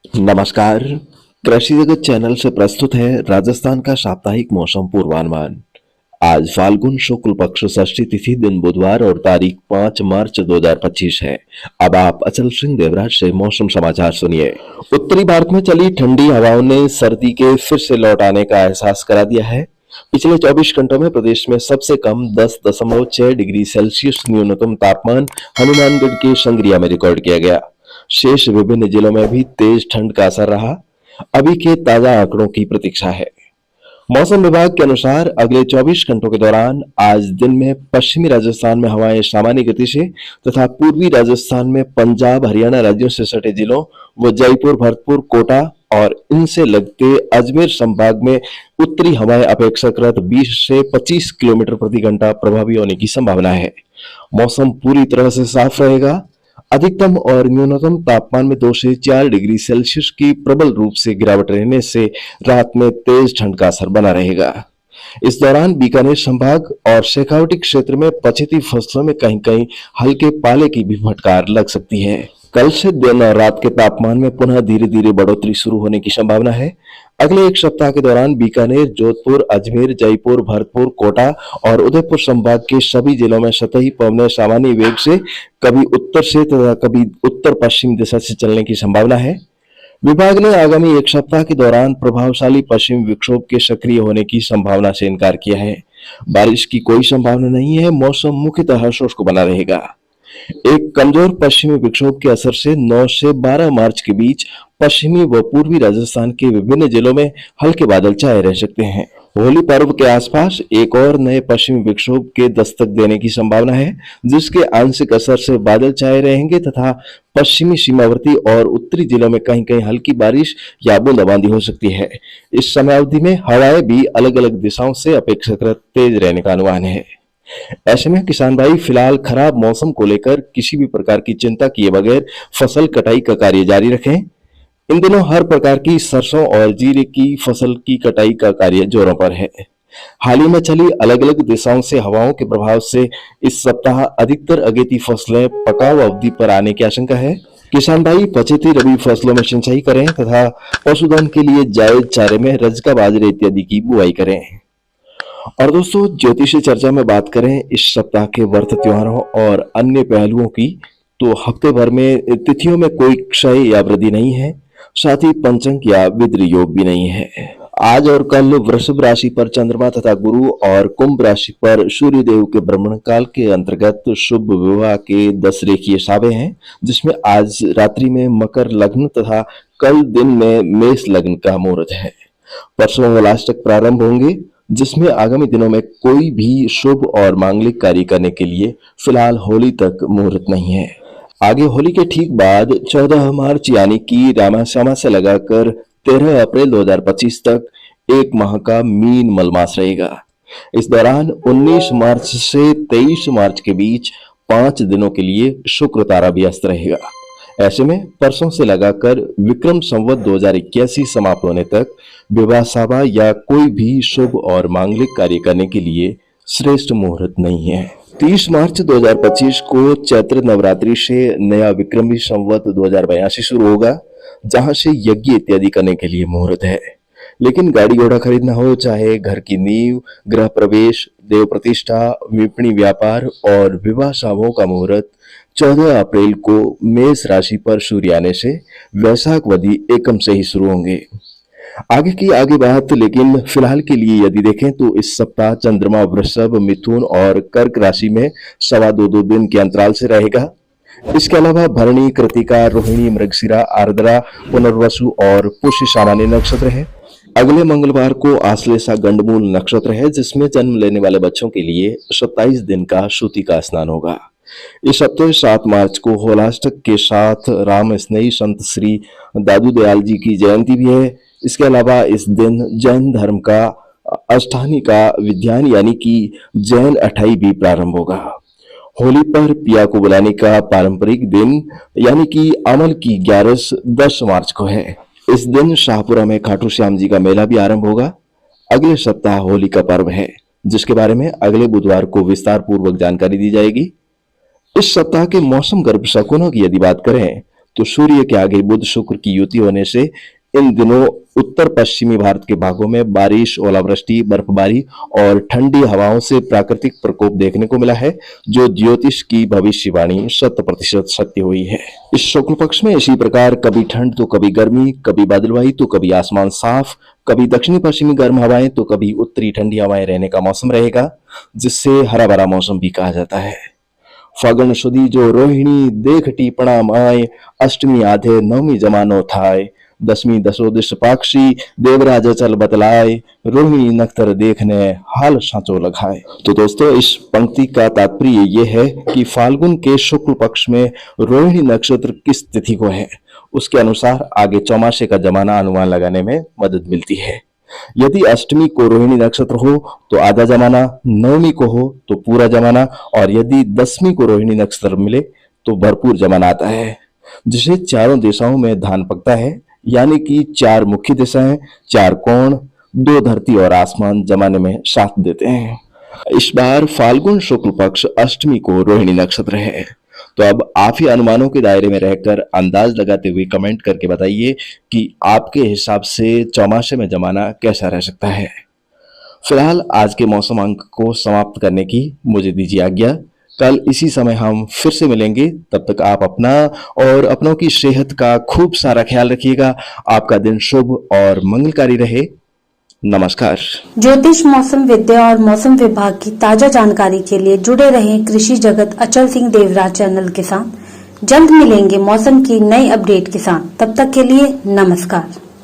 नमस्कार। कृषि जगत चैनल से प्रस्तुत है राजस्थान का साप्ताहिक मौसम पूर्वानुमान। आज फाल्गुन शुक्ल पक्ष षष्ठी तिथि, दिन बुधवार और तारीख 5 मार्च 2025 है। अब आप अचल सिंह देवराज से मौसम समाचार सुनिए। उत्तरी भारत में चली ठंडी हवाओं ने सर्दी के फिर से लौट आने का एहसास करा दिया है। पिछले 24 घंटों में प्रदेश में सबसे कम 10.6 डिग्री सेल्सियस न्यूनतम तापमान हनुमानगढ़ के संग्रिया में रिकॉर्ड किया गया। शेष विभिन्न जिलों में भी तेज ठंड का असर रहा। अभी के ताजा आंकड़ों की प्रतीक्षा है। मौसम विभाग के अनुसार अगले 24 घंटों के दौरान आज दिन में पश्चिमी राजस्थान में हवाएं सामान्य गति से तथा पूर्वी राजस्थान में पंजाब हरियाणा राज्यों से सटे जिलों व जयपुर भरतपुर कोटा और इनसे लगते अजमेर संभाग में उत्तरी हवाएं अपेक्षाकृत 20 से 25 किलोमीटर प्रति घंटा प्रभावी होने की संभावना है। मौसम पूरी तरह से साफ रहेगा। अधिकतम और न्यूनतम तापमान में 2 से 4 डिग्री सेल्सियस की प्रबल रूप से गिरावट रहने से रात में तेज ठंड का असर बना रहेगा। इस दौरान बीकानेर संभाग और शेखावटी क्षेत्र में पछेती फसलों में कहीं कहीं हल्के पाले की भी फटकार लग सकती है। कल से दिन और रात के तापमान में पुनः धीरे धीरे बढ़ोतरी शुरू होने की संभावना है। अगले एक सप्ताह के दौरान बीकानेर, जोधपुर, अजमेर, जयपुर, भरतपुर, कोटा और उदयपुर संभाग के सभी जिलों में सतही पवनें सामान्य वेग से कभी उत्तर से तथा कभी उत्तर पश्चिम दिशा से चलने की संभावना है। विभाग ने आगामी एक सप्ताह के दौरान प्रभावशाली पश्चिम विक्षोभ के सक्रिय होने की संभावना से इनकार किया है। बारिश की कोई संभावना नहीं है। मौसम मुख्यतः शुष्क बना रहेगा। एक कमजोर पश्चिमी विक्षोभ के असर से 9 से 12 मार्च के बीच पश्चिमी व पूर्वी राजस्थान के विभिन्न जिलों में हल्के बादल छाए रह सकते हैं। होली पर्व के आसपास एक और नए पश्चिमी विक्षोभ के दस्तक देने की संभावना है, जिसके आंशिक असर से बादल छाए रहेंगे तथा पश्चिमी सीमावर्ती और उत्तरी जिलों में कहीं कहीं हल्की बारिश या बूंदाबांदी हो सकती है। इस समय अवधि में हवाएं भी अलग अलग दिशाओं से अपेक्षाकृत तेज रहने का अनुमान है। ऐसे में किसान भाई फिलहाल खराब मौसम को लेकर किसी भी प्रकार की चिंता किए बगैर फसल कटाई का कार्य जारी रखें। इन दिनों हर प्रकार की सरसों और जीरे की फसल की कटाई का कार्य जोरों पर है। हाल ही में चली अलग अलग दिशाओं से हवाओं के प्रभाव से इस सप्ताह अधिकतर अगेती फसलें पकाव अवधि पर आने की आशंका है। किसान भाई पछेती रबी फसलों में सिंचाई करें तथा पशुधन के लिए जायज चारे में रजका, बाजरे इत्यादि की बुआई करें। और दोस्तों, ज्योतिषी चर्चा में बात करें इस सप्ताह के व्रत त्योहारों और अन्य पहलुओं की, तो हफ्ते भर में तिथियों में कोई क्षय या वृद्धि नहीं है। साथ ही पंचंग या विद्र योग भी नहीं है। आज और कल वृषभ राशि पर चंद्रमा तथा गुरु और कुंभ राशि पर सूर्य देव के भ्रमण काल के अंतर्गत शुभ विवाह के 10 रेखीय सावे हैं, जिसमें आज रात्रि में मकर लग्न तथा कल दिन में मेष लग्न का मुहूर्त है। परसों मंगलाष्टक प्रारंभ होंगे, जिसमें आगामी दिनों में कोई भी शुभ और मांगलिक कार्य करने के लिए फिलहाल होली तक मुहूर्त नहीं है। आगे होली के ठीक बाद 14 मार्च यानी कि रामाश्यामा से लगाकर 13 अप्रैल 2025 तक एक माह का मीन मलमास रहेगा। इस दौरान 19 मार्च से 23 मार्च के बीच 5 दिनों के लिए शुक्र तारा भी अस्त रहेगा। ऐसे में परसों से लगाकर विक्रम संवत 2081 समाप्त होने तक विवाह सभा या कोई भी शुभ और मांगलिक कार्य करने के लिए श्रेष्ठ मुहूर्त नहीं है। 30 मार्च 2025 को चैत्र नवरात्रि से नया विक्रमी संवत 2082 शुरू होगा, जहां से यज्ञ इत्यादि करने के लिए मुहूर्त है। लेकिन गाड़ी घोड़ा खरीदना हो, चाहे घर की नींव, गृह प्रवेश, देव प्रतिष्ठा, विपणी व्यापार और विवाह सभाओं का मुहूर्त 14 अप्रैल को मेष राशि पर सूर्य आने से वैशाख वधी एकम से ही शुरू होंगे। आगे की आगे बात, लेकिन फिलहाल के लिए यदि देखें तो इस सप्ताह चंद्रमा वृषभ, मिथुन और कर्क राशि में 2.25 दिन के अंतराल से रहेगा। इसके अलावा भरणी, कृतिका, रोहिणी, मृगशिरा, आर्द्रा, पुनर्वसु और पुष्य सामान्य नक्षत्र है। अगले मंगलवार को आश्लेषा गंडमूल नक्षत्र है, जिसमें जन्म लेने वाले बच्चों के लिए 27 दिन का सूती का स्नान होगा। इस हफ्ते 7 मार्च को होलाष्टक के साथ राम स्नेही संत श्री दादू दयाल जी की जयंती भी है। इसके अलावा इस दिन जैन धर्म का अष्टानी का विधान यानी कि जैन अठाई भी प्रारंभ होगा। होली पर पिया को बुलाने का पारंपरिक दिन यानी कि अमल की 11 10 मार्च को है। इस दिन शाहपुरा में खाटू श्याम जी का मेला भी आरंभ होगा। अगले सप्ताह होली का पर्व है, जिसके बारे में अगले बुधवार को विस्तार पूर्वक जानकारी दी जाएगी। इस सप्ताह के मौसम गर्भ शकुनों की यदि बात करें तो सूर्य के आगे बुध शुक्र की युति होने से इन दिनों उत्तर पश्चिमी भारत के भागों में बारिश, ओलावृष्टि, बर्फबारी और ठंडी हवाओं से प्राकृतिक प्रकोप देखने को मिला है, जो ज्योतिष की भविष्यवाणी 100% सत्य हुई है। इस शुक्ल पक्ष में इसी प्रकार कभी ठंड तो कभी गर्मी, कभी बादलवाई तो कभी आसमान साफ, कभी दक्षिणी पश्चिमी गर्म हवाएं तो कभी उत्तरी ठंडी हवाएं रहने का मौसम रहेगा, जिससे हरा भरा मौसम भी कहा जाता है। फागुन सुदी जो रोहिणी देख टीपणा माय, अष्टमी आधे नवमी जमानो थाय, दसवीं दसो दिश पाक्षी देवराज चल बतलाए, रोहिणी नक्षत्र देखने हाल सांचो लगाए। तो दोस्तों, इस पंक्ति का तात्पर्य ये है कि फाल्गुन के शुक्ल पक्ष में रोहिणी नक्षत्र किस तिथि को है, उसके अनुसार आगे चौमासे का जमाना अनुमान लगाने में मदद मिलती है। यदि अष्टमी को रोहिणी नक्षत्र हो तो आधा जमाना, नवमी को हो तो पूरा जमाना, और यदि दसवीं को रोहिणी नक्षत्र मिले तो भरपूर जमाना आता है, जिसे चारों दिशाओं में धान पकता है, यानी कि 4 मुख्य दिशाएं, 4 कोण, 2 धरती और आसमान जमाने में साथ देते हैं। इस बार फाल्गुन शुक्ल पक्ष अष्टमी को रोहिणी नक्षत्र है। तो अब आप ही अनुमानों के दायरे में रहकर अंदाज लगाते हुए कमेंट करके बताइए कि आपके हिसाब से चौमासे में जमाना कैसा रह सकता है। फिलहाल आज के मौसम अंक को समाप्त करने की मुझे दीजिए आज्ञा। कल इसी समय हम फिर से मिलेंगे। तब तक आप अपना और अपनों की सेहत का खूब सारा ख्याल रखिएगा। आपका दिन शुभ और मंगलकारी रहे। नमस्कार। ज्योतिष, मौसम विद्या और मौसम विभाग की ताजा जानकारी के लिए जुड़े रहें कृषि जगत अचल सिंह देवराज चैनल के साथ। जल्द मिलेंगे मौसम की नई अपडेट के साथ। तब तक के लिए नमस्कार।